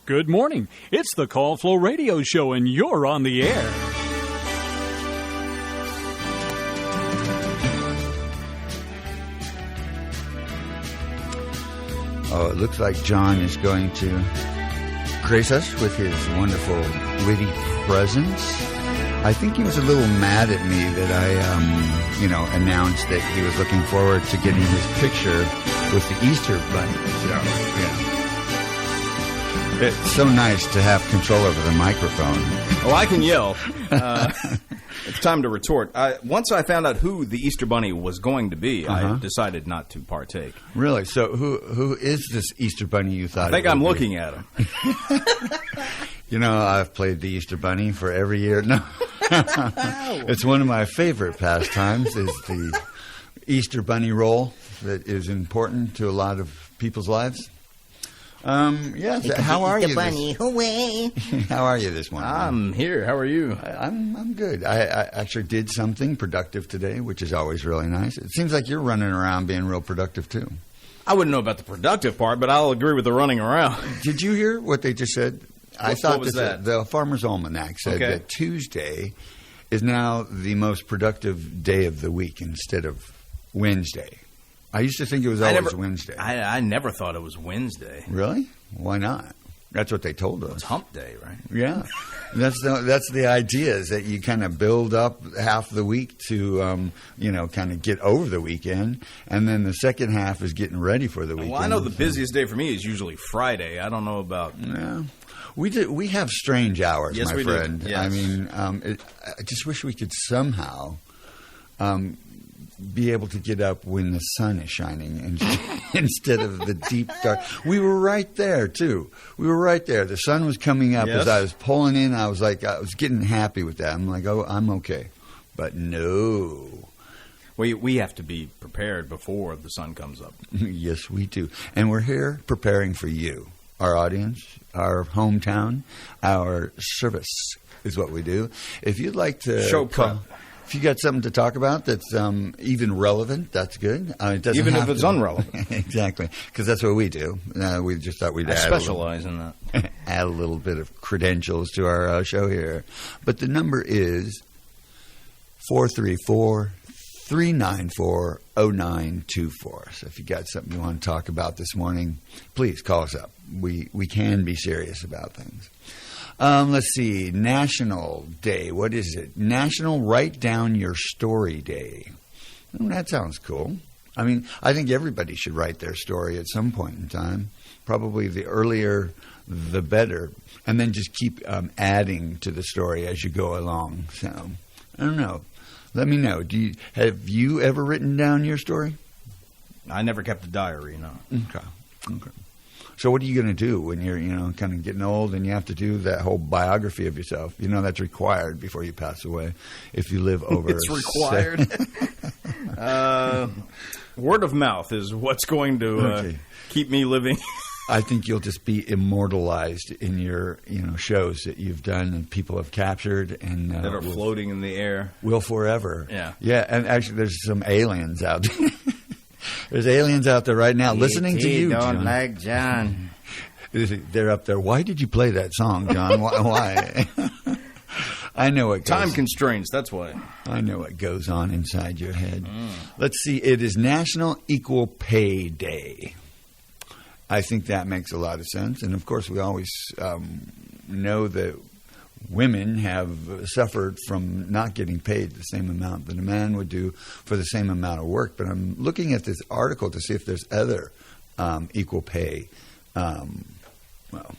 Good morning. It's the Call Flow Radio Show, and you're on the air. Oh, it looks like John is going to grace us with his wonderful, witty presence. I think he was a little mad at me that I, announced that he was looking forward to getting his picture with the Easter bunny. So, yeah. It's so nice to have control over the microphone. Oh, I can yell. It's time to retort. Once I found out who the Easter Bunny was going to be, I decided not to partake. Really? So who is this Easter Bunny you thought? I think I'm looking at him. I've played the Easter Bunny for every year. No. It's one of my favorite pastimes is the Easter Bunny role that is important to a lot of people's lives. Yes. How are you? Bunny away. How are you this morning? I'm here. How are you? I'm good. I actually did something productive today, which is always really nice. It seems like you're running around being real productive too. I wouldn't know about the productive part, but I'll agree with the running around. Did you hear what they just said? What was that? The Farmer's Almanac said that Tuesday is now the most productive day of the week instead of Wednesday. I used to think it was always Wednesday. I never thought it was Wednesday. Really? Why not? That's what they told us. It's hump day, right? Yeah. That's the idea, is that you kind of build up half the week to, kind of get over the weekend, and then the second half is getting ready for the weekend. Well, I know the busiest day for me is usually Friday. I don't know about... Yeah. We have strange hours, yes, my friend. Do. Yes. I mean, I just wish we could somehow... be able to get up when the sun is shining instead of the deep dark. We were right there, too. We were right there. The sun was coming up as I was pulling in. I was getting happy with that. I'm like, oh, I'm okay. But no. We have to be prepared before the sun comes up. Yes, we do. And we're here preparing for you, our audience, our hometown, our service is what we do. If you'd like to show prep. If you got something to talk about that's even relevant, that's good. It doesn't even have if it's to. Unrelevant. Exactly, because that's what we do. We just thought we'd specialize in that. Add a little bit of credentials to our show here. But the number is 434-394-0924. So if you got something you want to talk about this morning, please call us up. We can be serious about things. Let's see. National Day. What is it? National Write Down Your Story Day. That sounds cool. I mean, I think everybody should write their story at some point in time. Probably the earlier, the better. And then just keep adding to the story as you go along. So, I don't know. Let me know. Have you ever written down your story? I never kept a diary, no. Okay. So what are you going to do when you're, kind of getting old and you have to do that whole biography of yourself? That's required before you pass away if you live over. It's required. Word of mouth is what's going to keep me living. I think you'll just be immortalized in your, shows that you've done and people have captured and that are floating in the air. Will forever. Yeah. Yeah, and actually, there's some aliens out there. There's aliens out there right now listening to you, don't John. like John. They're up there. Why did you play that song, John? Why? I know what time constraints. That's why. I know what goes on inside your head. Let's see. It is National Equal Pay Day. I think that makes a lot of sense. And, of course, we always know that women have suffered from not getting paid the same amount that a man would do for the same amount of work. But I'm looking at this article to see if there's other equal pay. Well,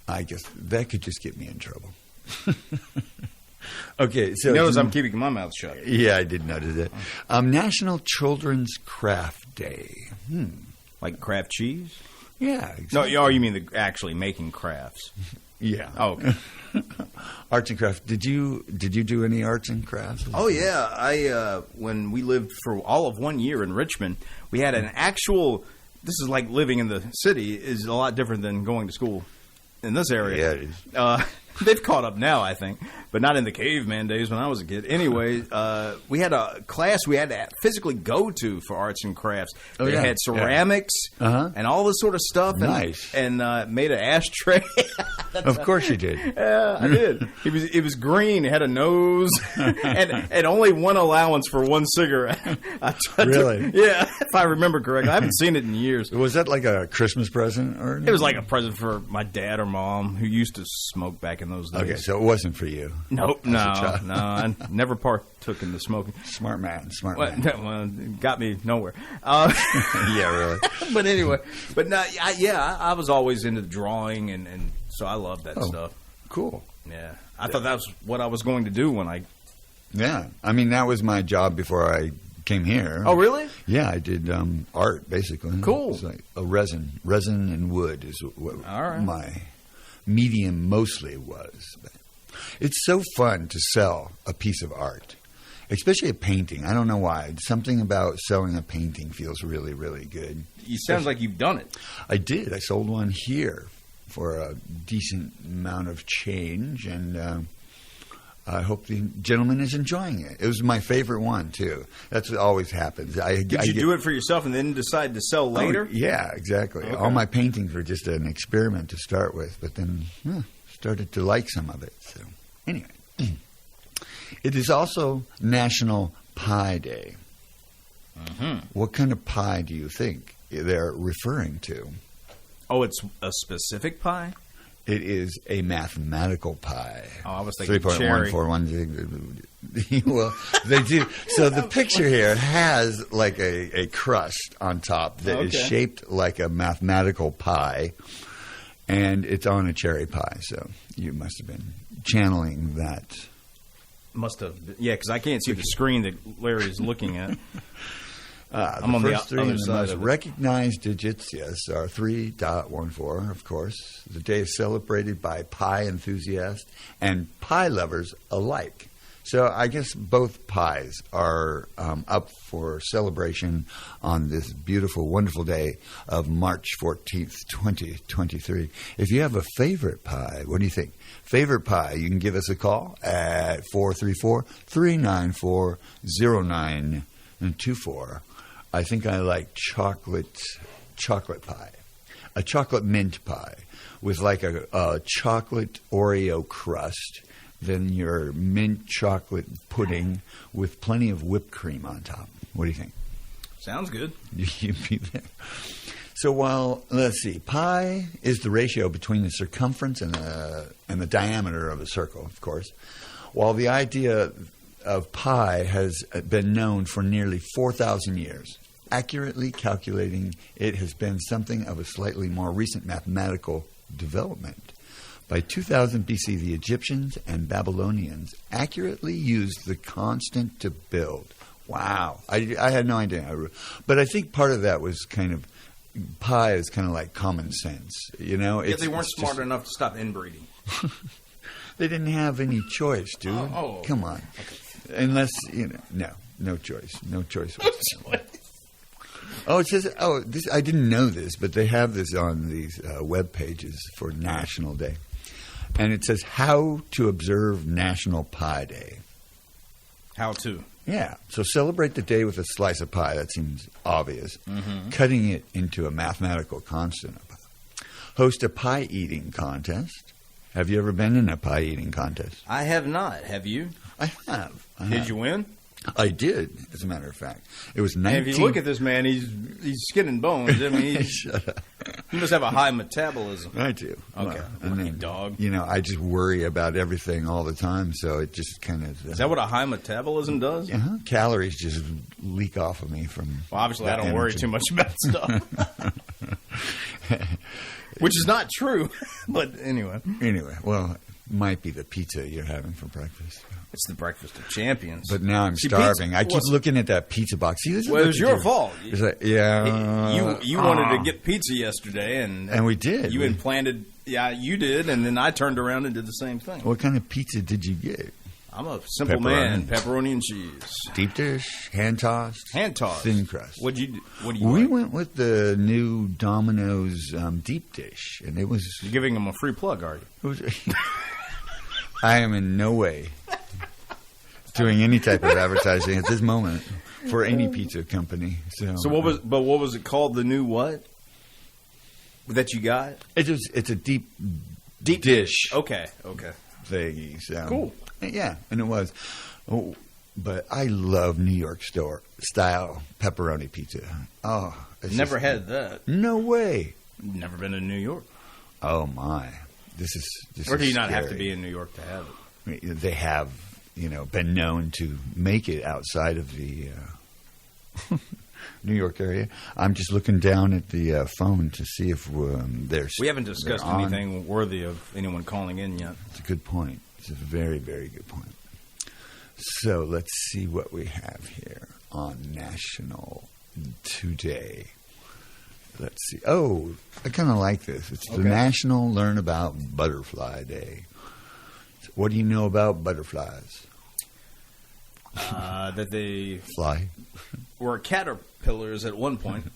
I guess that could just get me in trouble. Okay, so he knows I'm keeping my mouth shut. Yeah, I did notice it. National Children's Craft Day. Like craft cheese? Yeah. Exactly. No, you mean actually making crafts? Yeah. Oh, okay. Arts and crafts. Did you do any arts and crafts? Oh yeah, I when we lived for all of 1 year in Richmond, we had an actual. This is like living in the city is a lot different than going to school in this area. Yeah, it is. They've caught up now, I think, but not in the caveman days when I was a kid. Anyway, we had a class we had to physically go to for arts and crafts. Oh, They yeah. had ceramics and all this sort of stuff. And, Nice. And made an ashtray. Of course you did. Yeah, I did. It was green. It had a nose, and only one allowance for one cigarette. Really? Yeah, if I remember correctly. I haven't seen it in years. Was that like a Christmas present? Or It was like a present for my dad or mom who used to smoke back in those days. Okay, so it wasn't for you. Nope, no, child. no. I never partook in the smoking. Smart man. Well, it got me nowhere. Yeah, really. But anyway, I was always into drawing, and so I loved that stuff. Cool. Yeah, I thought that was what I was going to do when I. Yeah, I mean that was my job before I came here. Oh, really? Yeah, I did art basically. Cool. It's like a resin and wood is what All right. my medium mostly was. But it's so fun to sell a piece of art, especially a painting. I don't know why. Something about selling a painting feels really, really good. It sounds like you've done it. I did. I sold one here for a decent amount of change, and I hope the gentleman is enjoying it. It was my favorite one, too. That's what always happens. Did you do it for yourself and then decide to sell later? Oh, yeah, exactly. Okay. All my paintings were just an experiment to start with, but then started to like some of it. So anyway, it is also National Pie Day. Mm-hmm. What kind of pie do you think they're referring to? Oh, it's a specific pie? It is a mathematical pie. Oh, I was thinking cherry. 3.141. Well, they do. So the picture here has like a crust on top that is shaped like a mathematical pie, and it's on a cherry pie. So you must have been channeling that. Must have. Yeah, because I can't see the screen that Larry is looking at. I'm The on first the three other and the side most of it. recognized digits, yes, are 3.14, of course. The day is celebrated by pie enthusiasts and pie lovers alike. So I guess both pies are up for celebration on this beautiful, wonderful day of March 14th, 2023. If you have a favorite pie, what do you think? Favorite pie, you can give us a call at 434-394-0924. I think I like chocolate pie, a chocolate mint pie with like a chocolate Oreo crust, then your mint chocolate pudding with plenty of whipped cream on top. What do you think? Sounds good. You'd be there. So let's see, pi is the ratio between the circumference and the diameter of a circle, of course. While the idea of pi has been known for nearly 4,000 years. Accurately calculating it has been something of a slightly more recent mathematical development. By 2000 BC, the Egyptians and Babylonians accurately used the constant to build. Wow. I had no idea. But I think part of that was kind of, pi is kind of like common sense. You know? Yeah, they weren't smart enough to stop inbreeding. They didn't have any choice, dude. Oh. Come on. Okay. Unless, no choice. No choice whatsoever. Oh, it says, I didn't know this, but they have this on these web pages for National Day. And it says, how to observe National Pie Day. How to? Yeah. So celebrate the day with a slice of pie. That seems obvious. Mm-hmm. Cutting it into a mathematical constant. Host a pie eating contest. Have you ever been in a pie eating contest? I have not. Have you? I have. Did you win? I did, as a matter of fact. It was 19... And if you look at this man, he's skin and bones. I mean, Shut up. He must have a high metabolism. I do. Okay. Lucky dog. I just worry about everything all the time, so it just kind of... Is that what a high metabolism does? Uh-huh. Calories just leak off of me from... Well, obviously, I don't energy. worry too much about stuff. Which is not true. But anyway. Anyway, well, it might be the pizza you're having for breakfast. It's the breakfast of champions. But now I'm starving. I keep looking at that pizza box. See, this is it was your fault. It's like, yeah. You wanted to get pizza yesterday, and we did. You implanted. Yeah, you did, and then I turned around and did the same thing. What kind of pizza did you get? I'm a simple man. Pepperoni and cheese. Deep dish, hand tossed, thin crust. What do you? We like? went with the new Domino's deep dish, and it was. You're giving them a free plug, are you? It was. I am in no way doing any type of advertising at this moment for any pizza company. So what was it called? The new what that you got? It's a deep dish. Okay. Thingy. So. Cool. Yeah, and it was. Oh, but I love New York style pepperoni pizza. Oh, Never had that. No way. Never been to New York. Oh my! This Or do is you not have to scary. be in New York to have it? They have, been known to make it outside of the New York area. I'm just looking down at the phone to see if there's. We haven't discussed they're on. anything worthy of anyone calling in yet. It's a good point. It's a very, very good point. So let's see what we have here on National Today. Let's see. Oh, I kind of like this. It's the National Learn About Butterfly Day. So what do you know about butterflies? That they Fly. were caterpillars at one point.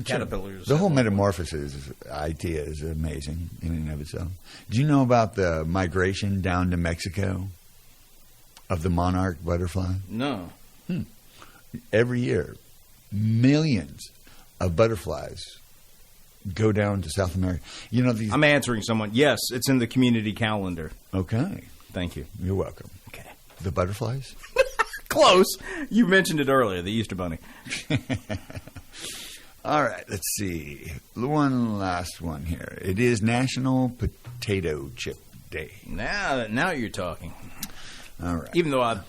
Caterpillars. The whole metamorphosis idea is amazing in and of itself. Do you know about the migration down to Mexico of the monarch butterfly? No. Every year, millions of butterflies go down to South America. These. I'm answering someone. Yes, it's in the community calendar. Okay. Thank you. You're welcome. Okay. The butterflies? Close. You mentioned it earlier, the Easter Bunny. All right, let's see. One last one here. It is National Potato Chip Day. Now you're talking. All right. Even though I'm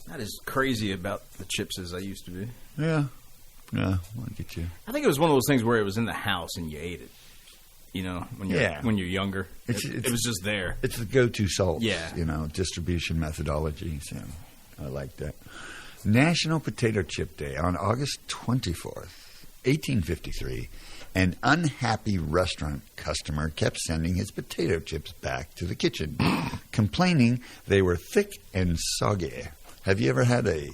not as crazy about the chips as I used to be. Yeah. I get you. I think it was one of those things where it was in the house and you ate it. When you're younger. It was just there. It's the go-to salt. Yeah. Distribution methodology. So I like that. National Potato Chip Day on August 24th, 1853. An unhappy restaurant customer kept sending his potato chips back to the kitchen, complaining they were thick and soggy. Have you ever had a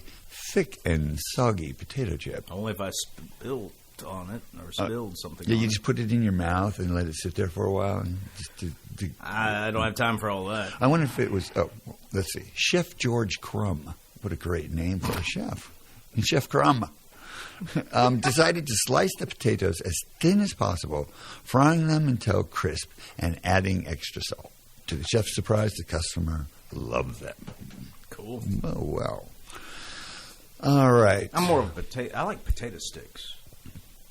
thick and soggy potato chip? Only if I spilled on it or spilled something Yeah, on you it. just put it in your mouth and let it sit there for a while. And I don't have time for all that. I wonder if it was, let's see, Chef George Crumb. What a great name for a chef. Chef Crumb. Decided to slice the potatoes as thin as possible, frying them until crisp and adding extra salt. To the chef's surprise, the customer loved them. Cool. Oh, well. All right. I'm more of a potato. I like potato sticks.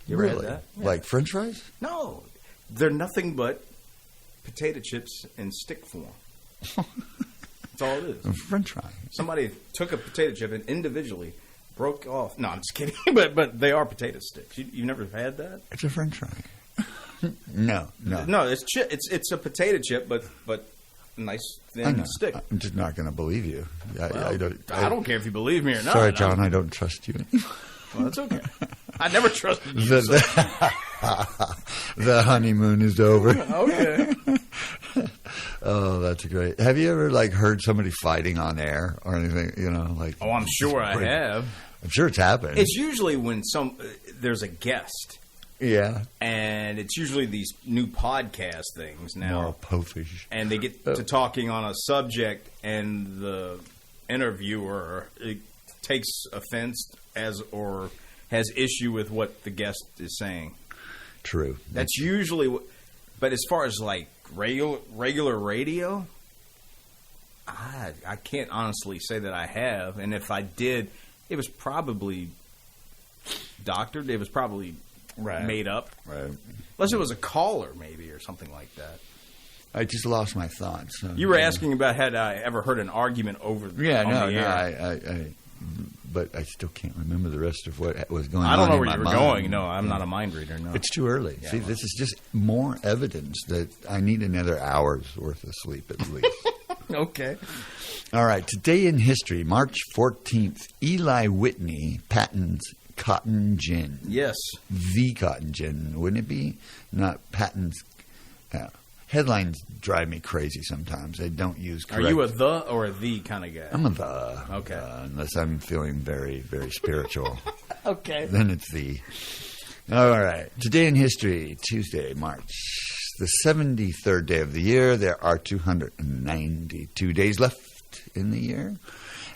You ever Really? had that? Yeah. Like French fries? No, they're nothing but potato chips in stick form. That's all it is. French fry. Somebody took a potato chip and individually broke off. No, I'm just kidding. But they are potato sticks. You've never had that? It's a French fry. No. No, it's a potato chip, but a nice I thin know. stick. I'm just not going to believe you. I don't care if you believe me or not. Sorry, John, I don't trust you. Well, that's okay. I never trusted you. The honeymoon is over. Okay. Oh, that's great. Have you ever heard somebody fighting on air or anything? Oh, I'm sure I have. I'm sure it's happened. It's usually when there's a guest, yeah. and it's usually these new podcast things now, More pofish. and they get to talking on a subject, and the interviewer takes offense or has issue with what the guest is saying. True. That's usually, but as far as regular radio, I can't honestly say that I have. And if I did, it was probably doctored. It was probably made up. Right. Unless it was a caller, maybe, or something like that. I just lost my thoughts. So, You were asking about had I ever heard an argument over the air. I but I still can't remember the rest of what was going on. I don't know in where my you were mind. going. No, I'm not a mind reader. No. It's too early. See, this is just more evidence that I need another hour's worth of sleep at least. Okay. All right. Today in history, March 14th, Eli Whitney patents cotton gin. Yes. The cotton gin, wouldn't it be? Not patents. Headlines drive me crazy sometimes. They don't use correct. Are you a the or a the kind of guy? I'm a the. Okay. Unless I'm feeling very, very spiritual. Okay. Then it's the. All right. Today in history, Tuesday, March the 73rd day of the year. There are 292 days left in the year.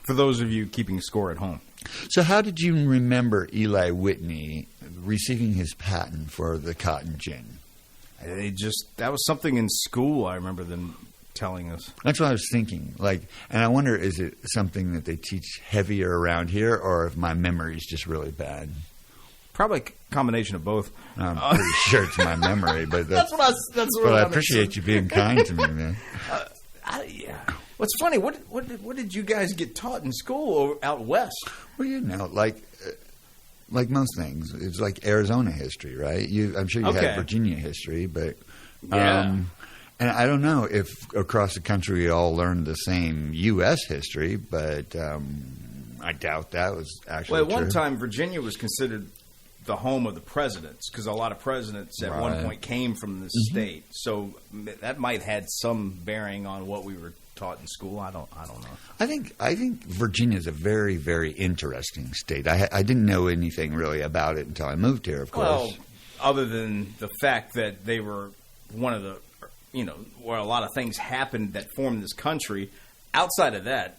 For those of you keeping score at home. So how did you remember Eli Whitney receiving his patent for the cotton gin? That was something in school I remember them telling us. That's what I was thinking. And I wonder, is it something that they teach heavier around here, or if my memory is just really bad? Probably a combination of both. I'm pretty sure it's my memory, but That's what I appreciate you being kind to me, man. Yeah. What's funny? What did you guys get taught in school out west? Well, like most things, it's like Arizona history, right? I'm sure you had Virginia history, but and I don't know if across the country we all learned the same U.S. history, but I doubt that was actually true. At one time, Virginia was considered the home of the presidents because a lot of presidents at one point came from the state, so that might had some bearing on what we were taught in school. I don't know. I think Virginia is a very, very interesting state. I didn't know anything really about it until I moved here, of course. Well, other than the fact that they were one of the, where a lot of things happened that formed this country. Outside of that,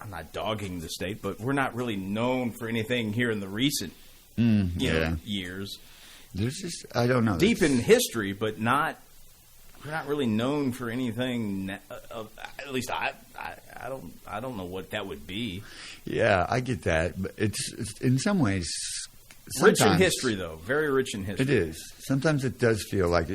I'm not dogging the state, but we're not really known for anything here in the recent years. There's just, I don't know. Deep in history, but not. We're not really known for anything. At least I don't know what that would be. Yeah, I get that, but it's in some ways rich in history, though. Very rich in history. It is. Sometimes it does feel like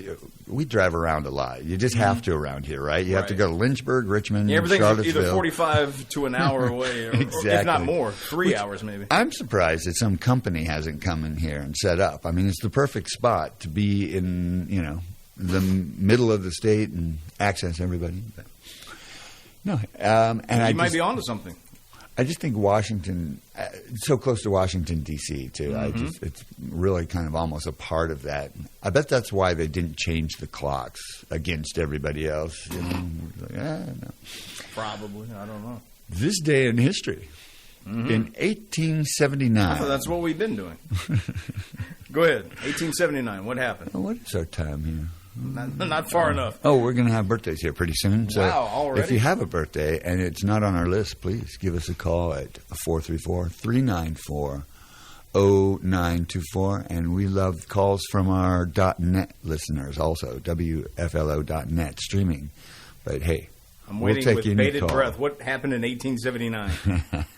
we drive around a lot. You just have to around here, right? You have to go to Lynchburg, Richmond, everything's Charlottesville. Either 45 to an hour away, or if not more, 3 hours maybe. I'm surprised that some company hasn't come in here and set up. I mean, it's the perfect spot to be in, the middle of the state and access everybody. But no, and you might be onto something. I just think Washington, so close to Washington D.C. too. It's really kind of almost a part of that. I bet that's why they didn't change the clocks against everybody else. No. Probably, I don't know. This day in history, in 1879. That's what we've been doing. Go ahead. 1879. What happened? What is our time here? Not far enough. Oh, we're going to have birthdays here pretty soon. So wow, already? If you have a birthday and it's not on our list, please give us a call at 434-394-0924. And we love calls from our .net listeners also, WFLO.net streaming. But hey, I'm we'll waiting take with any bated call. breath. What happened in 1879?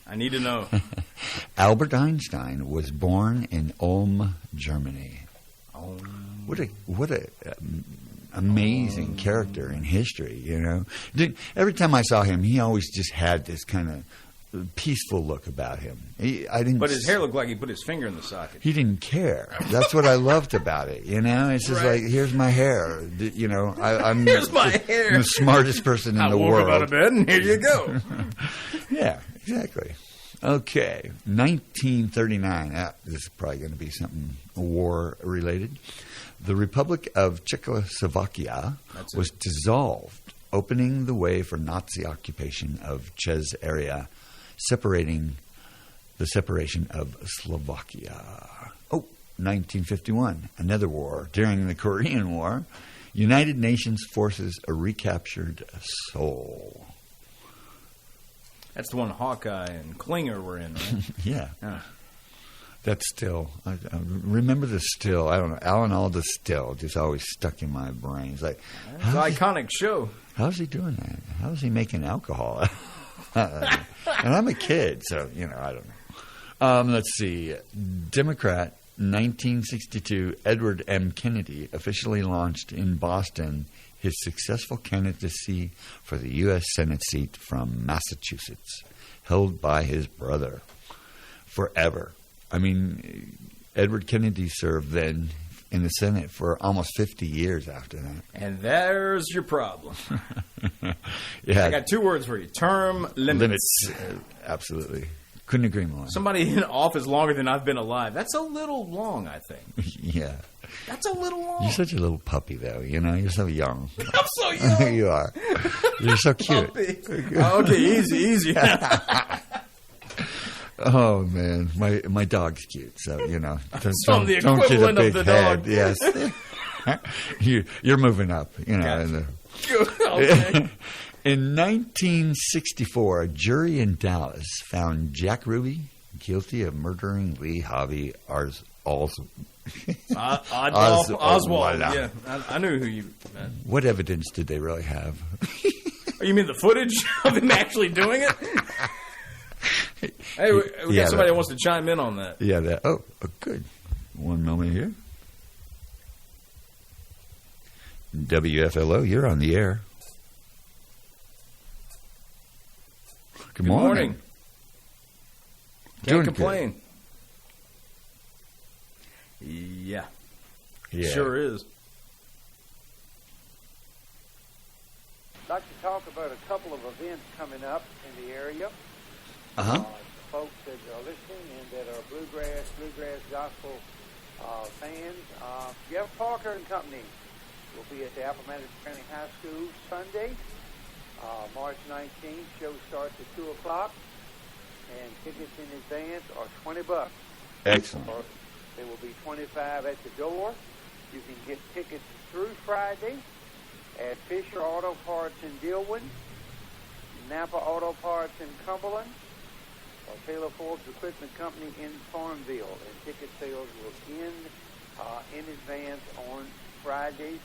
I need to know. Albert Einstein was born in Ulm, Germany. What a amazing character in history, Every time I saw him, he always just had this kind of peaceful look about him. But his hair looked like he put his finger in the socket. He didn't care. That's what I loved about it, It's just like, here's my hair. I'm here's my hair. The smartest person in the world. I woke out of bed, and here you go. Yeah, exactly. Okay, 1939. This is probably going to be something war-related. The Republic of Czechoslovakia was dissolved, opening the way for Nazi occupation of Czech area, the separation of Slovakia. 1951, another war. During the Korean War, United Nations forces recaptured Seoul. That's the one Hawkeye and Klinger were in, right? Yeah. That still, I remember the still. I don't know. Alan Alda's still just always stuck in my brain. It's like, it's an iconic show. How's he doing that? How's he making alcohol? And I'm a kid, so, I don't know. Let's see. Democrat, 1962, Edward M. Kennedy officially launched in Boston his successful candidacy for the U.S. Senate seat from Massachusetts, held by his brother forever. I mean, Edward Kennedy served then in the Senate for almost 50 years after that. And there's your problem. Yeah, I got 2 words for you. Term limits. Absolutely. Couldn't agree more. Somebody in office longer than I've been alive. That's a little long, I think. Yeah. That's a little long. You're such a little puppy, though. You're so young. I'm so young. You are. You're so cute. Okay, easy. Oh man, my dog's cute, so don't So the don't get a equivalent of big the head. dog. Yes, you're moving up. Gotcha. Okay. In 1964, a jury in Dallas found Jack Ruby guilty of murdering Lee Harvey Oswald. Oswald. Yeah, I knew who you meant. What evidence did they really have? Oh, you mean the footage of him actually doing it? Hey, we Yeah, got somebody that- that wants to chime in on that. Yeah, that. Oh, good. One moment here. WFLO, you're on the air. Good morning. Can't Doing complain. Yeah, Yeah. sure is. I'd like to talk about a couple of events coming up in the area. Uh-huh. Folks that are listening and that are bluegrass gospel fans. Jeff Parker and Company will be at the Appomattox County High School Sunday, March 19th. Show starts at 2 o'clock, and tickets in advance are $20. Excellent. Or they will be $25 at the door. You can get tickets through Friday at Fisher Auto Parts in Dillwyn, Napa Auto Parts in Cumberland, or Taylor Forbes Equipment Company in Farmville. And ticket sales will end in advance on Friday,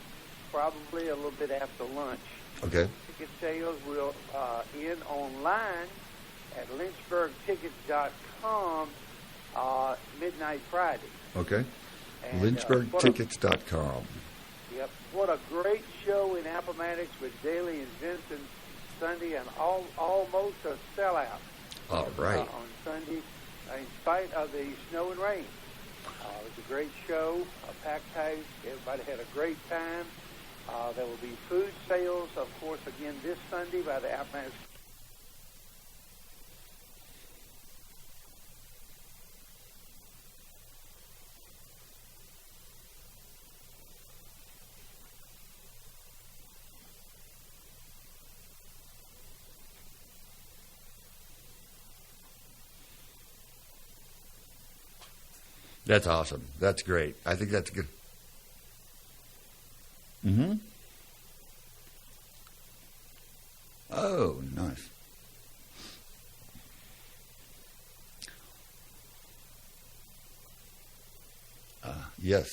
probably a little bit after lunch. Okay. Ticket sales will end online at lynchburgtickets.com midnight Friday. Okay. And, Lynchburgtickets.com. Yep. What a great show in Appomattox with Daly and Vincent Sunday, and almost a sellout. All right. On Sunday, in spite of the snow and rain. It was a great show, a packed house. Everybody had a great time. There will be food sales, of course, again this Sunday by the Appomattox. That's awesome. That's great. I think that's good. Mm-hmm. Oh, nice. Yes.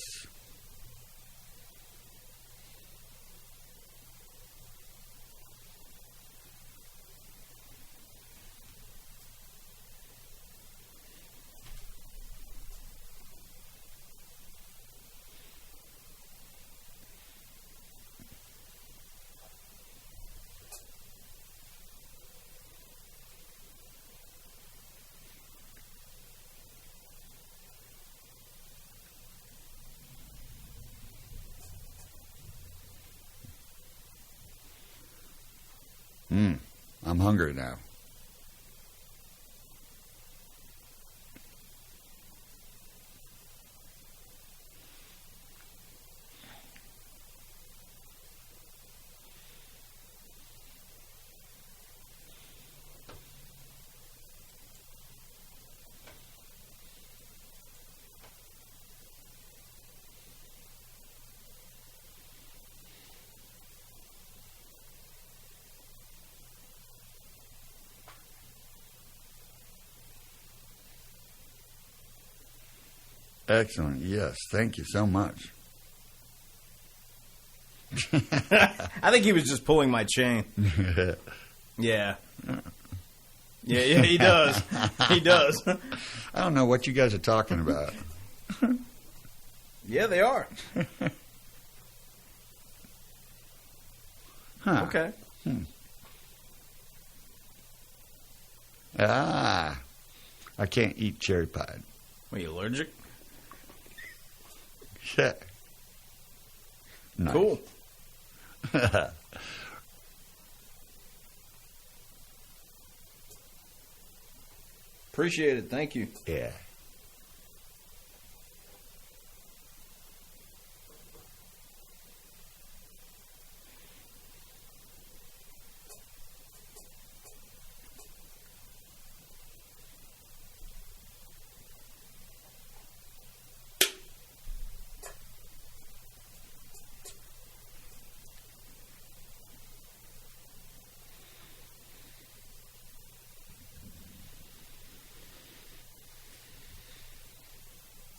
I'm hungry now. Excellent. Yes. Thank you so much. I think he was just pulling my chain. Yeah. Yeah, he does. He does. I don't know what you guys are talking about. Yeah, they are. Huh. Okay. Ah. I can't eat cherry pie. Are you allergic? Yeah. Nice. Cool. Appreciate it. Thank you. Yeah.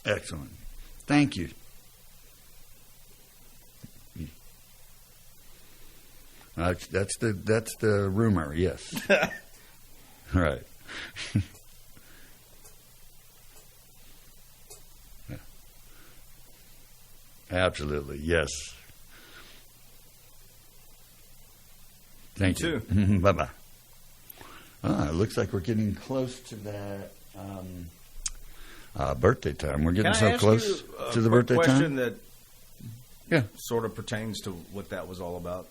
Excellent. Thank you. That's the rumor. Yes. Right. Yeah. Absolutely. Yes. Thank you. Bye bye. It looks like we're getting close to that birthday time. We're getting so close to the birthday time. Question that Yeah. sort of pertains to what that was all about.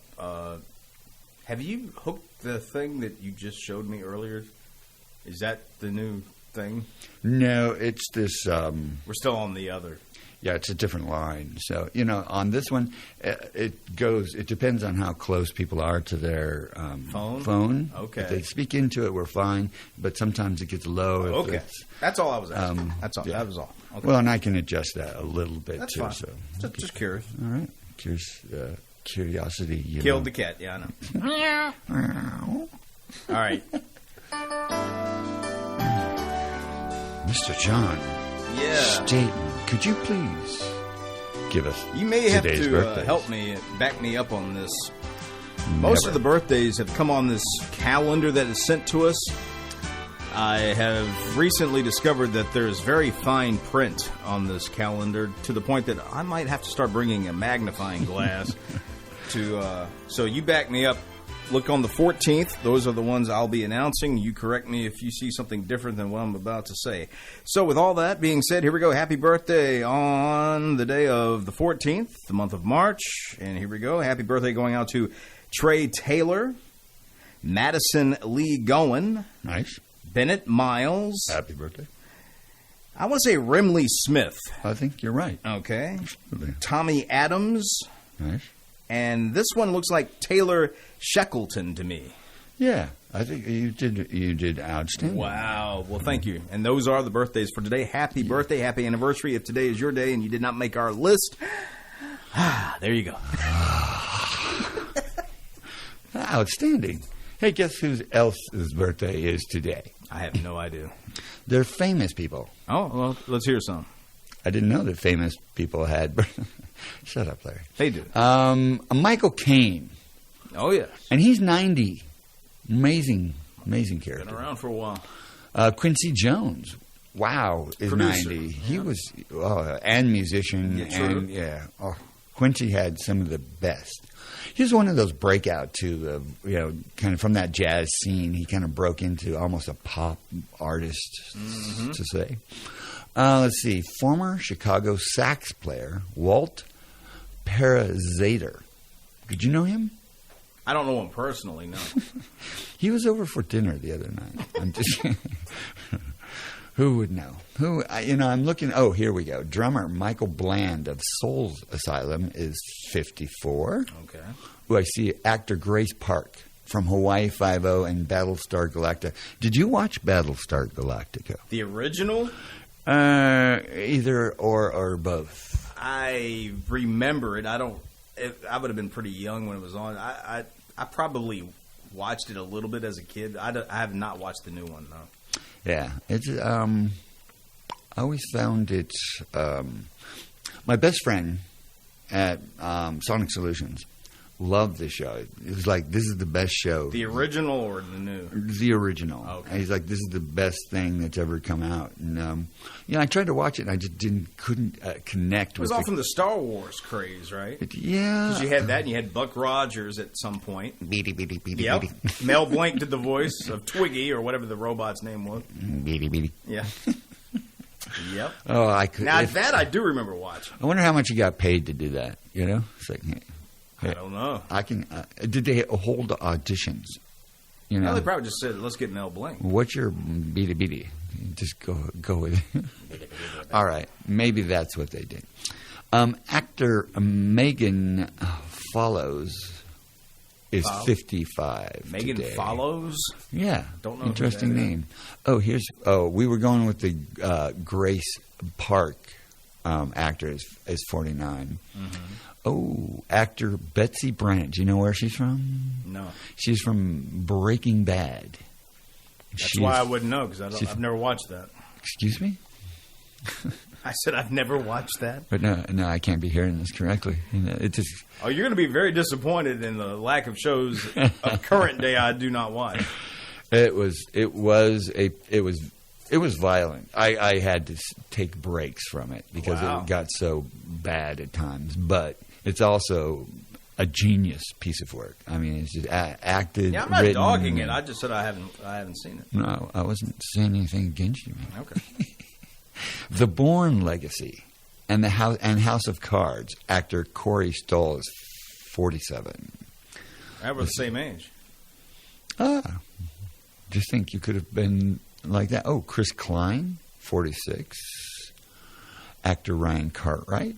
Have you hooked the thing that you just showed me earlier? Is that the new thing? No, it's this. We're still on the other. Yeah, it's a different line. So, on this one, it depends on how close people are to their phone. Okay. If they speak into it, we're fine. But sometimes it gets low. If Okay. it's- That's all I was asking. That's all. yeah. That was all. Okay. Well, and I can adjust that a little bit, That's too. fine. So. Just curious. All right. Curiosity. Killed the cat. Yeah, I know. All right. Mr. John Yeah. Staten, could you please give us You may have today's to birthdays? help me, back me up on this. Most of the birthdays have come on this calendar that is sent to us. I have recently discovered that there's very fine print on this calendar to the point that I might have to start bringing a magnifying glass to. So you back me up. Look on the 14th. Those are the ones I'll be announcing. You correct me if you see something different than what I'm about to say. So with all that being said, here we go. Happy birthday on the day of the 14th, the month of March. And here we go. Happy birthday going out to Trey Taylor, Madison Lee Gowen, Nice. Bennett Miles. Happy birthday. I want to say Rimley Smith. I think you're right. Okay. Absolutely. Tommy Adams. Nice. And this one looks like Taylor Shackleton to me. Yeah, I think you did outstanding. Wow. Well, thank you. And those are the birthdays for today. Happy birthday, happy anniversary. If today is your day and you did not make our list, there you go. Outstanding. Hey, guess who else's birthday is today? I have no idea. They're famous people. Oh, well, let's hear some. I didn't know that famous people had. Shut up, Larry. They do. Michael Caine, Oh, yes. and he's 90. Amazing character. Been around for a while. Quincy Jones, wow, is Producer. 90. He was and musician, Yeah, true. and Quincy had some of the best. He was one of those breakout too, kind of from that jazz scene. He kind of broke into almost a pop artist, to say. Let's see, former Chicago sax player Walt Parazater. Did you know him? I don't know him personally, no. He was over for dinner the other night. I'm just who would know? I'm looking. Oh, here we go. Drummer Michael Bland of Soul Asylum is 54. Okay. Oh, I see actor Grace Park from Hawaii Five-0 and Battlestar Galactica. Did you watch Battlestar Galactica? The original? Either or both. I remember it. I would have been pretty young when it was on. I probably watched it a little bit as a kid. I have not watched the new one, though. Yeah, it's. I always found it. My best friend at Sonic Solutions loved the show. It was like, this is the best show. The original or the new? The original. Okay. And he's like, this is the best thing that's ever come out. And I tried to watch it, and I just couldn't connect It was with all from the Star Wars craze, right? Yeah. Because you had that, and you had Buck Rogers at some point. Beady, beady, beady, Yep. beady. Mel Blanc did the voice of Twiggy, or whatever the robot's name was. Beady, beady. Yeah. Yep. Oh, I could. Now, that I do remember watching. I wonder how much he got paid to do that. It's like, I don't know. I can. Did they hold auditions? Well, they probably just said, let's get Mel Blanc. What's your beady beady? Just go with it. All right, maybe that's what they did. Actor Megan Follows is 55. Megan today. Follows? Yeah, Don't know who interesting that is. name. We were going with the Grace Park actor is 49. Mm-hmm. Oh, actor Betsy Brandt. Do you know where she's from? No. She's from Breaking Bad. That's why I wouldn't know, because I've never watched that. Excuse me? I said I've never watched that. But no, I can't be hearing this correctly. It just Oh, you're going to be very disappointed in the lack of shows of current day I do not watch. it was violent. I had to take breaks from it because Wow. it got so bad at times. But it's also a genius piece of work. I mean, it's just acted. Yeah, I'm not written, dogging it. I just said I haven't seen it. No, I wasn't saying anything against you, man. Okay. The Bourne Legacy and House of Cards. Actor Corey Stoll is 47. We're the same age. Just think you could have been like that. Oh, Chris Klein, 46. Actor Ryan Cartwright.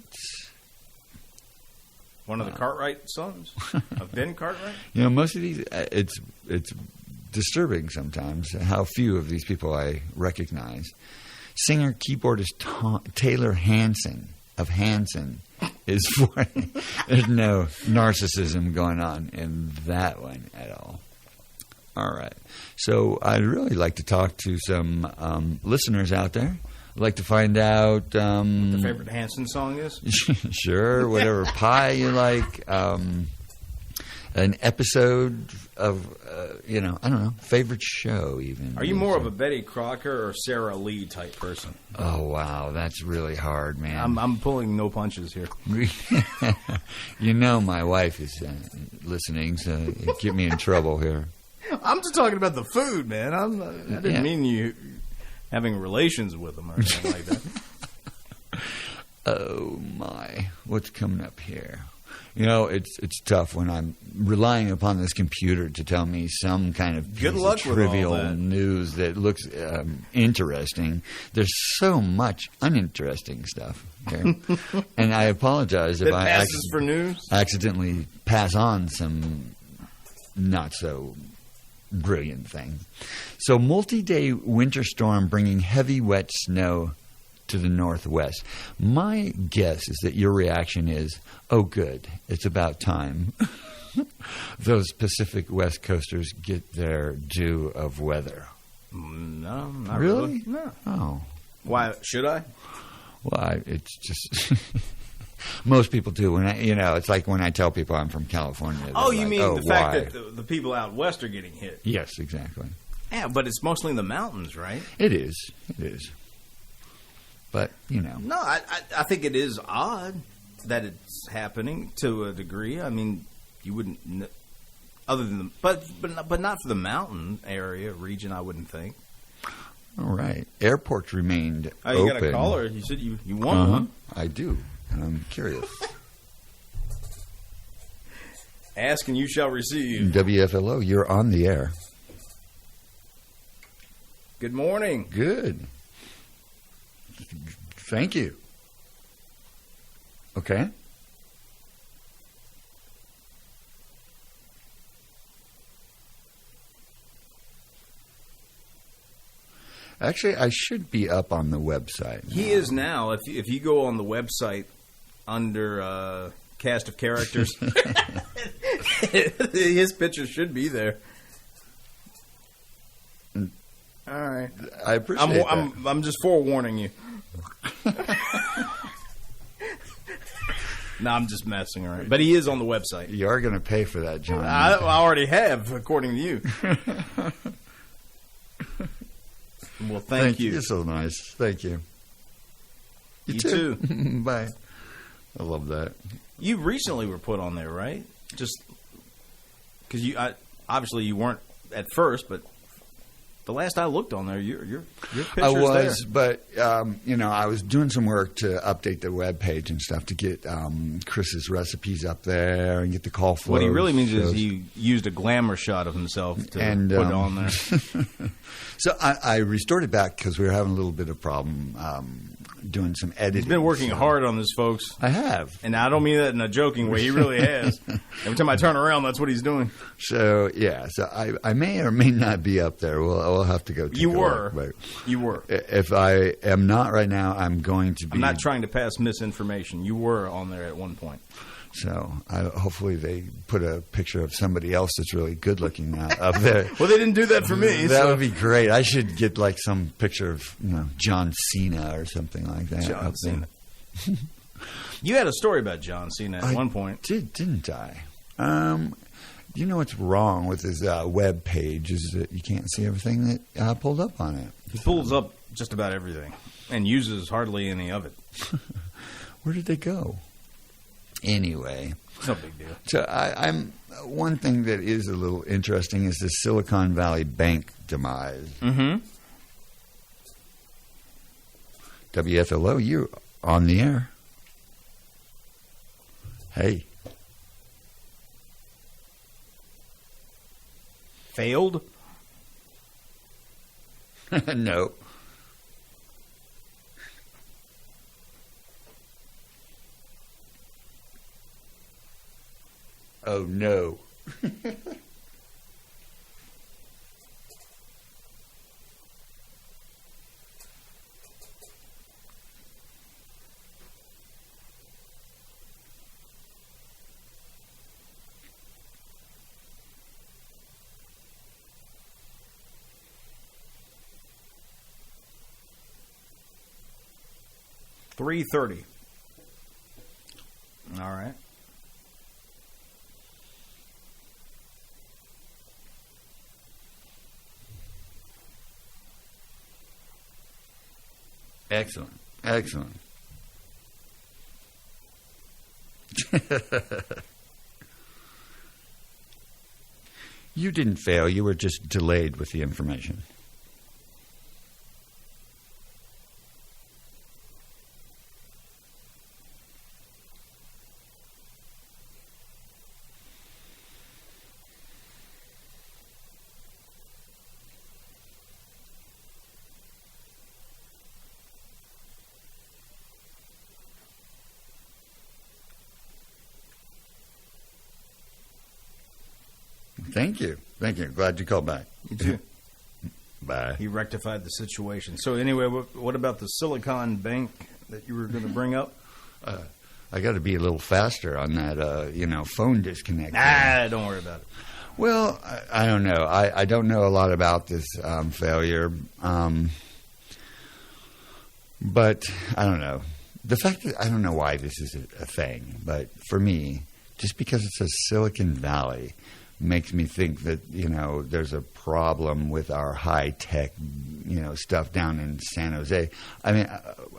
One of the Cartwright sons of Ben Cartwright. You know, most of these, it's disturbing sometimes how few of these people I recognize. Singer keyboardist Taylor Hanson of Hanson is 40. There's no narcissism going on in that one at all. All right. So I'd really like to talk to some listeners out there. I'd like to find out... The favorite Hanson song is? Sure, whatever pie you like. An episode of, I don't know, favorite show even. Are you more of a Betty Crocker or Sarah Lee type person? Oh, wow, that's really hard, man. I'm pulling no punches here. You know my wife is listening, so it get me in trouble here. I'm just talking about the food, man. I didn't mean you having relations with them or anything like that. Oh, my. What's coming up here? You know, it's tough when I'm relying upon this computer to tell me some kind of Good piece luck of with all trivial that. news that looks interesting. There's so much uninteresting stuff here. And I apologize if That I passes for news? accidentally pass on some not so brilliant thing. So, multi-day winter storm bringing heavy wet snow to the northwest. My guess is that your reaction is, oh, good, it's about time. Those Pacific West Coasters get their due of weather. No, not Really? No. Oh, Why should I? well, it's just... Most people do. When it's like when I tell people I'm from California. Oh, they're you like, mean oh, the fact why? that the people out west are getting hit? Yes, exactly. Yeah, but it's mostly in the mountains, right? It is. It is. But, No, I think it is odd that it's happening to a degree. I mean, you wouldn't, other than but not for the mountain area region. I wouldn't think. all right. Airports remained Oh, you open. got a caller? You said you want one. I do. And I'm curious. Ask and you shall receive. WFLO, you're on the air. Good morning. Good. Thank you. Okay. Actually, I should be up on the website. He is now. If you go on the website under cast of characters, his picture should be there. All right. I appreciate that. I'm just forewarning you. No, I'm just messing around. But he is on the website. You are going to pay for that, John. I already have, according to you. Well, thank you. You're so nice. Thank you. You too. Bye. I love that. You recently were put on there, right? Just because obviously you weren't at first, but the last I looked on there, your picture's I was, there. but I was doing some work to update the web page and stuff to get Chris's recipes up there and get the call flow. What he really means shows. is he used a glamour shot of himself to And, put it on there. So I restored it back because we were having a little bit of problem doing some editing. He's been working hard on this, folks. I have. And I don't mean that in a joking way. He really has. Every time I turn around, that's what he's doing. So, yeah. So I may or may not be up there. We'll have to go take You a were. look, You were. but if I am not right now, I'm going to be. I'm not trying to pass misinformation. You were on there at one point. So hopefully they put a picture of somebody else that's really good looking up there. Well, they didn't do that for me. That so. would be great. I should get like some picture of John Cena or something like that. John up there. Cena. You had a story about John Cena at one point. Didn't I? You know what's wrong with his web page is that you can't see everything that pulled up on it. He pulls up just about everything and uses hardly any of it. Where did they go? Anyway, It's no big deal. so I'm one thing that is a little interesting is the Silicon Valley Bank demise. Mm-hmm. WFLO, you on the air? Hey. Failed? No. Oh, no. $3.30. All right. Excellent. Excellent. You didn't fail. You were just delayed with the information. Thank you. Thank you. Glad you called back. You too. Bye. He rectified the situation. So anyway, what about the Silicon Bank that you were going to bring up? I got to be a little faster on that, phone disconnect. Don't worry about it. Well, I don't know. I don't know a lot about this failure. But I don't know. The fact that I don't know why this is a thing, but for me, just because it says Silicon Valley makes me think that, there's a problem with our high-tech, stuff down in San Jose. I mean,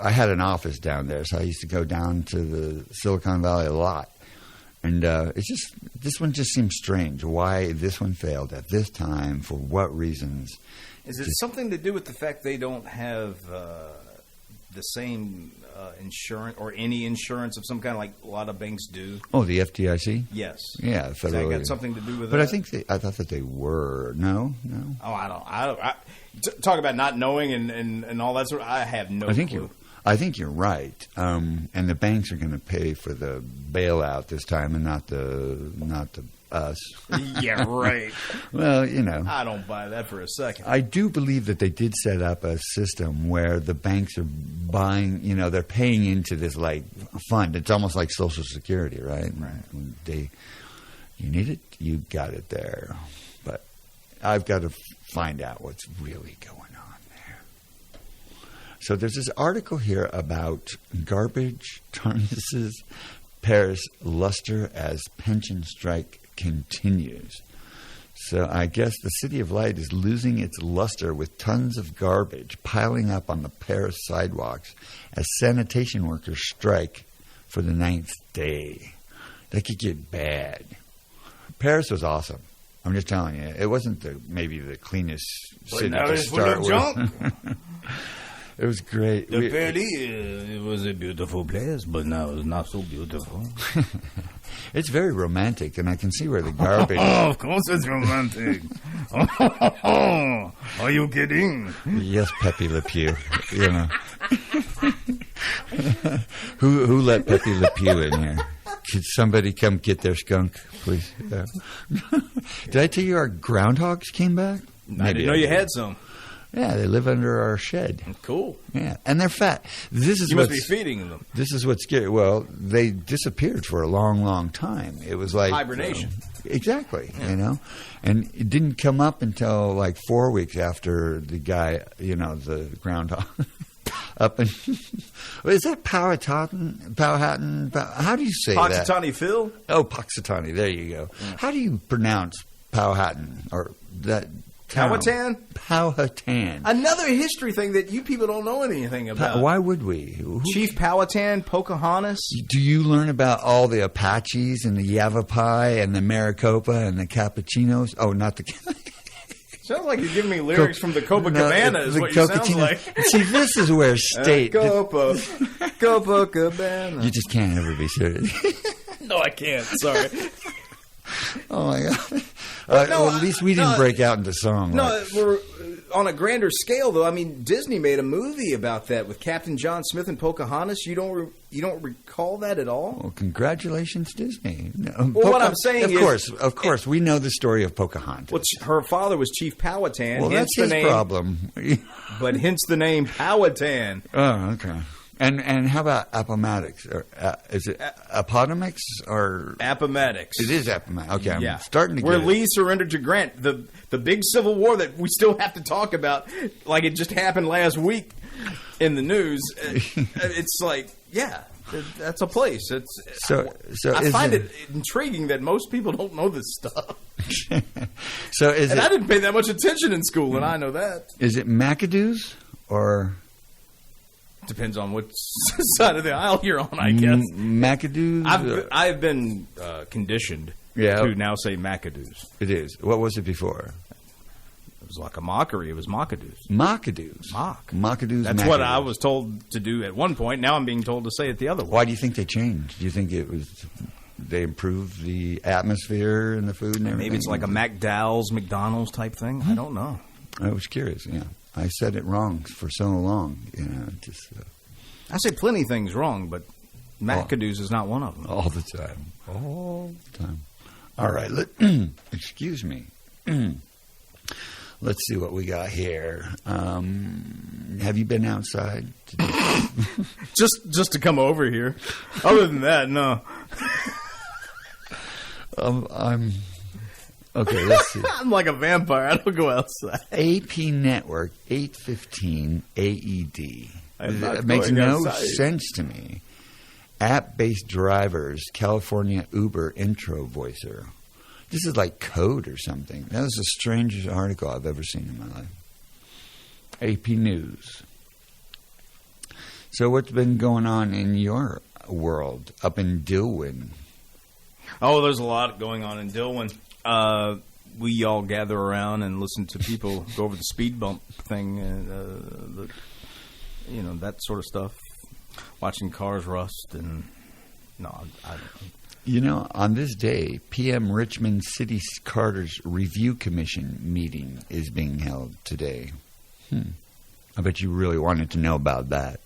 I had an office down there, so I used to go down to the Silicon Valley a lot. And this one just seems strange. Why this one failed at this time, for what reasons? Is it something to do with the fact they don't have the same insurance or any insurance of some kind, like a lot of banks do? Oh, the FDIC? Yes. Yeah, Has that federally. got something to do with But that? I thought that they were. No. Oh, I don't. Talk about not knowing and all that sort of. I have no clue. I think you're right. And the banks are going to pay for the bailout this time, and not us. Yeah, right. Well, I don't buy that for a second. I do believe that they did set up a system where the banks are buying, they're paying into this like fund. It's almost like Social Security, right? Right. You need it, you got it there. But I've got to find out what's really going on there. So there's this article here about garbage tarnishes Paris luster as pension strike continues. So I guess the City of Light is losing its luster with tons of garbage piling up on the Paris sidewalks as sanitation workers strike for the 9th day. That could get bad. Paris was awesome. I'm just telling you. It wasn't maybe the cleanest city now to it's full start of with. junk. It was great. Paris, it was a beautiful place, but now it's not so beautiful. It's very romantic, and I can see where the garbage... Oh, of course it's romantic. Are you kidding? Yes, Pepe Le Pew. Who let Pepe Le Pew in here? Could somebody come get their skunk, please? Did I tell you our groundhogs came back? I didn't know you had some. Yeah, they live under our shed. Cool. Yeah, and they're fat. This is You must be what's feeding them. This is what's scary. Well, they disappeared for a long, long time. It was like Hibernation. Exactly, you know, and it didn't come up until like 4 weeks after the guy, you know, the groundhog, up in. Is that Powhatan? How do you say that? Punxsutawney Phil? Oh, Punxsutawney. There you go. How do you pronounce Powhatan or that? Town? Powhatan. Another history thing that you people don't know anything about. Why would we? Chief Powhatan, Pocahontas. Do you learn about all the Apaches and the Yavapai and the Maricopa and the Capuchinos? Oh, not the. Sounds like you're giving me lyrics from the Copacabana is what you sound like. See, this is where state. Copacabana. You just can't ever be serious. No, I can't. Sorry. Oh, my God. No, well, at least we didn't break out into song. No, we're on a grander scale, though. I mean, Disney made a movie about that with Captain John Smith and Pocahontas. You don't recall that at all? Well, congratulations, Disney. No, well, what I'm saying is... Of course, we know the story of Pocahontas. Well, her father was Chief Powhatan. Well, that's his problem. But hence the name Powhatan. Oh, okay. And how about Appomattox? Or, is it Appomattox or Appomattox? It is Appomattox. Okay, I'm starting to get where it. Lee surrendered to Grant, the big Civil War that we still have to talk about, like it just happened last week in the news. It's like, yeah, that's a place. I find it intriguing that most people don't know this stuff. I didn't pay that much attention in school, and I know that. Is it McAdoo's or? Depends on which side of the aisle you're on, I guess. McAdoo's? I've been conditioned to now say McAdoo's. It is. What was it before? It was like a mockery. It was McAdoo's. McAdoo's. McAdoo's. That's what I was told to do at one point. Now I'm being told to say it the other way. Why do you think they changed? Do you think it was they improved the atmosphere and the food and everything? Maybe it's like a McDowell's, McDonald's type thing. I don't know. I was curious, yeah. I said it wrong for so long, you know. I say plenty of things wrong, but McAdoo's is not one of them. All the time. All the time. All right. Excuse me. Let's see what we got here. Have you been outside today? just to come over here. Other than that, no. Okay, let's see. I'm like a vampire. I don't go outside. AP Network 815 AED. It makes no sense to me. App-based drivers, California Uber intro voicer. This is like code or something. That was the strangest article I've ever seen in my life. AP News. So what's been going on in your world up in Dillwyn? Oh, there's a lot going on in Dillwyn. We all gather around and listen to people go over the speed bump thing and, that sort of stuff. Watching cars rust and... No, I don't know. You know, on this day, PM Richmond City Carter's Review Commission meeting is being held today. I bet you really wanted to know about that.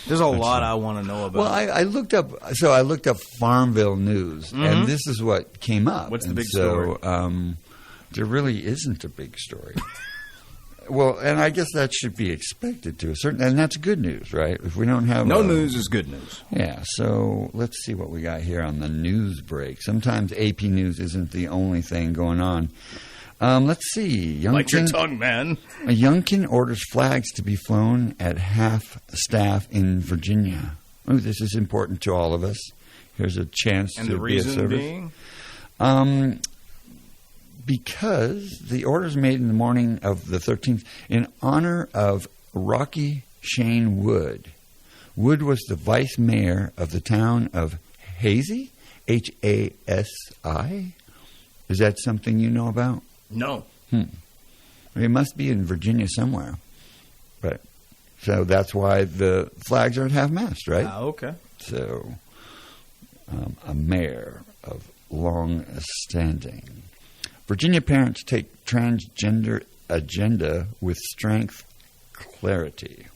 There's a lot I want to know about. Well, I looked up Farmville News, and this is what came up. What's the big story? There really isn't a big story. Well, and I guess that should be expected to a certain, and that's good news, right? If we don't have news is good news. Yeah. So let's see what we got here on the news break. Sometimes AP News isn't the only thing going on. Let's see. Like your tongue, man. A Youngkin orders flags to be flown at half staff in Virginia. Oh, this is important to all of us. Here's a chance and to be of service. And the reason being? Because the orders made in the morning of the 13th in honor of Rocky Shane Wood. Wood was the vice mayor of the town of Hazy, Hasi. Is that something you know about? No. It must be in Virginia somewhere. But so that's why the flags are at half-mast, right? Okay. So a mayor of long standing. Virginia parents take transgender agenda with strength, clarity.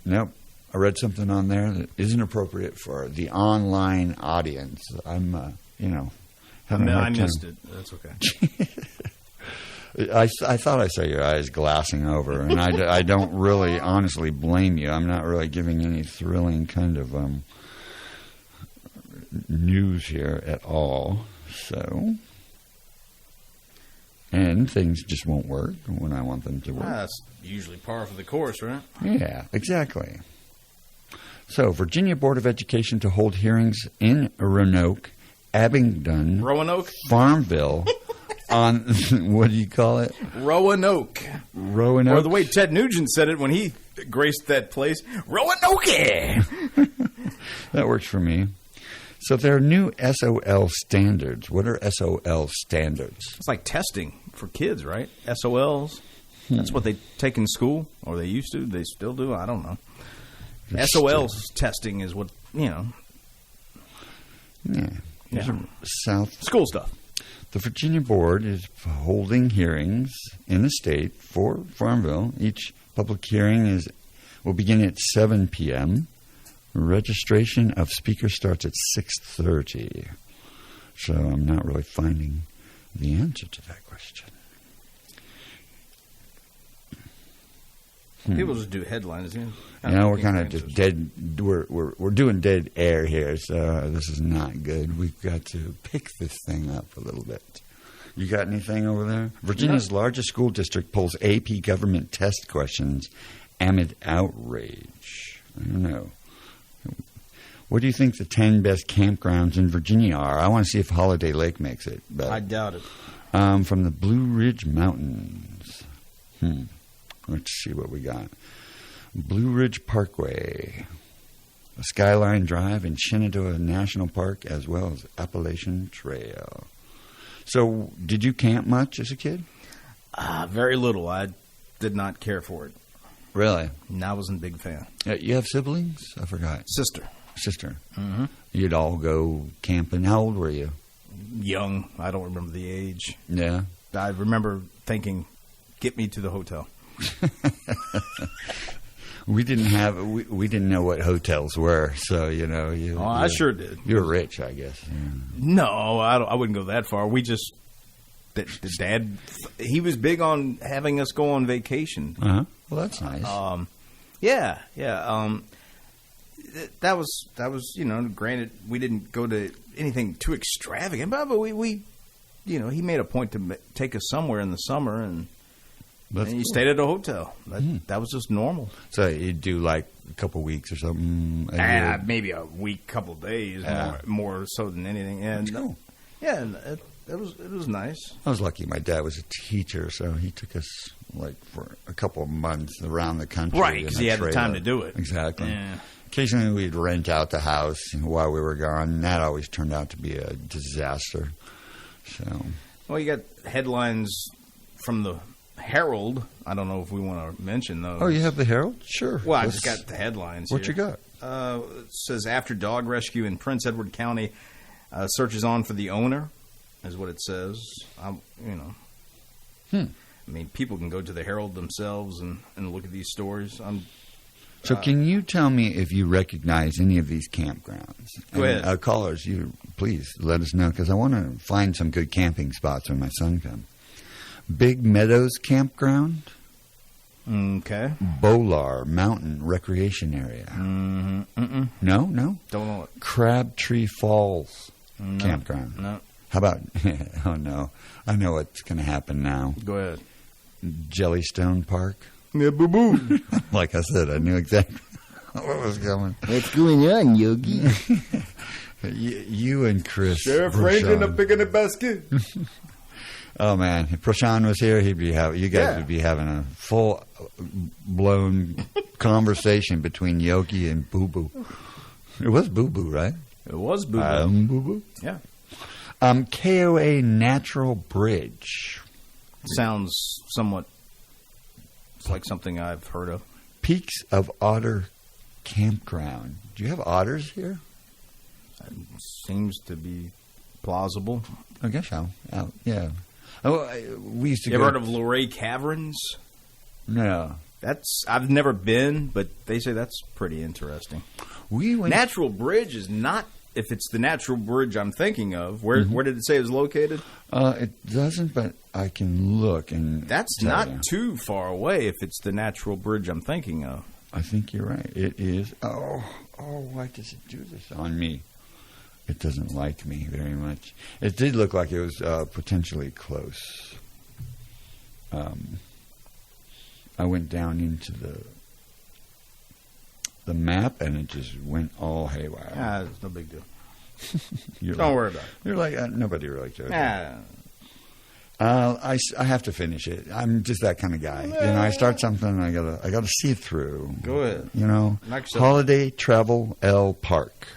Nope. I read something on there that isn't appropriate for the online audience. I'm, having a No, hard I time. missed it. That's okay. I thought I saw your eyes glassing over, and I don't really honestly blame you. I'm not really giving any thrilling kind of news here at all. So, and things just won't work when I want them to work. That's usually par for the course, right? Yeah, exactly. So, Virginia Board of Education to hold hearings in Roanoke, Abingdon, Roanoke? Farmville, on, what do you call it? Roanoke. Roanoke? Or the way Ted Nugent said it when he graced that place, Roanoke! That works for me. So there are new SOL standards. What are SOL standards? It's like testing for kids, right? SOLs. That's what they take in school, or they used to. They still do. I don't know. SOLs testing is what, Yeah. These are South. school stuff. The Virginia Board is holding hearings in the state for Farmville. Each public hearing will begin at 7 p.m. Registration of speakers starts at 6:30. So I'm not really finding the answer to that question. People just do headlines. You know, we're kind of just dead. We're doing dead air here, so this is not good. We've got to pick this thing up a little bit. You got anything over there? Virginia's largest school district pulls AP government test questions amid outrage. I don't know. What do you think the 10 best campgrounds in Virginia are? I want to see if Holiday Lake makes it. But I doubt it. from the Blue Ridge Mountains. Let's see what we got. Blue Ridge Parkway, Skyline Drive, and Shenandoah National Park, as well as Appalachian Trail. So, did you camp much as a kid? Very little. I did not care for it. Really? And I wasn't a big fan. You have siblings? I forgot. Sister. Mm-hmm. You'd all go camping. How old were you? Young. I don't remember the age. Yeah. I remember thinking, get me to the hotel. We didn't know what hotels were, so I sure did. You were rich, I guess. Yeah. No, I wouldn't go that far. We just, the dad, he was big on having us go on vacation. Well, that's nice. Yeah. That was granted we didn't go to anything too extravagant, but we he made a point to take us somewhere in the summer, and you stayed at a hotel. That was just normal. So you'd do like a couple weeks or something? Maybe a week, couple of days, more so than anything. And That's cool. Yeah, and it was nice. I was lucky. My dad was a teacher, so he took us like for a couple of months around the country. Right, because he had the time to do it. Exactly. Yeah. Occasionally, we'd rent out the house while we were gone, and that always turned out to be a disaster. So, well, you got headlines from the Herald. I don't know if we want to mention those. oh, you have the Herald? Sure. Well, I just got the headlines. What here. you got? It says after dog rescue in Prince Edward County, searches on for the owner, is what it says. I mean, people can go to the Herald themselves and look at these stories. So can you tell me if you recognize any of these campgrounds? Go ahead. Callers, you please let us know, because I want to find some good camping spots when my son comes. Big Meadows Campground. Okay. Bolar Mountain Recreation Area. Mm-hmm. No? Don't know it. Crabtree Falls No. Campground. No. How about, oh no, I know what's going to happen now. Go ahead. Jellystone Park. Yeah, boo-boo. Like I said, I knew exactly what was coming. What's going on, Yogi? You and Chris. Sheriff Brushan. Ranger in a picnic basket. Oh man, if Prashan was here, he'd be you guys would be having a full blown conversation between Yogi and Boo Boo. It was Boo Boo, right? It was boo-boo. Boo Boo. Yeah. KOA Natural Bridge. Sounds somewhat like something I've heard of. Peaks of Otter Campground. Do you have otters here? Seems to be plausible. I guess so. Yeah. Oh, we used to You go. ever heard of Luray Caverns? No. I've never been, but they say that's pretty interesting. We went. Natural Bridge is not it's the natural bridge I'm thinking of, where did it say it was located? It doesn't, but I can look and That's tell not you. too far away if it's the natural bridge I'm thinking of. I think you're right. It is. Oh, why does it do this on me? It doesn't like me very much. It did look like it was potentially close. I went down into the map, and it just went all haywire. It's no big deal. You're Don't like, worry about it. You're like nobody really cares. Ah, I have to finish it. I'm just that kind of guy. I start something, and I gotta see it through. Go ahead. Knock yourself- Holiday Travel L Park,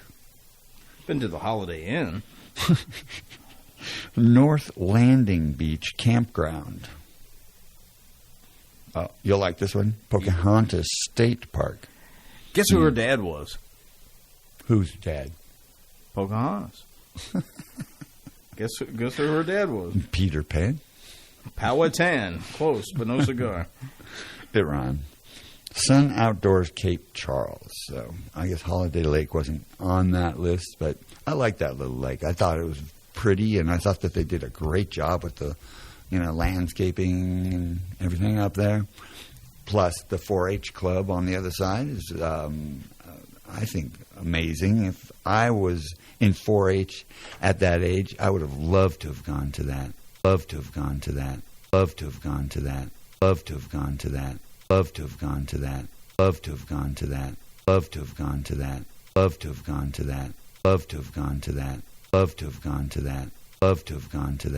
been to the Holiday Inn. North Landing Beach Campground. You'll like this one. Pocahontas State Park. Guess who her dad was? Who's dad? Pocahontas. Guess who her dad was? Peter Pan. Powhatan. Close, but no cigar. It rhymed. Sun Outdoors Cape Charles. So I guess Holiday Lake wasn't on that list, but I like that little lake. I thought it was pretty, and I thought that they did a great job with the, landscaping and everything up there. Plus, the 4-H club on the other side is, I think, amazing. If I was in 4-H at that age, I would have loved to have gone to that. Loved to have gone to that. Loved to have gone to that. Loved to have gone to that. Loved to have gone to that. Loved to have gone to that. Loved to have gone to that. Loved to have gone to that. Loved to have gone to that. Loved to have gone to that. Loved to have gone to that.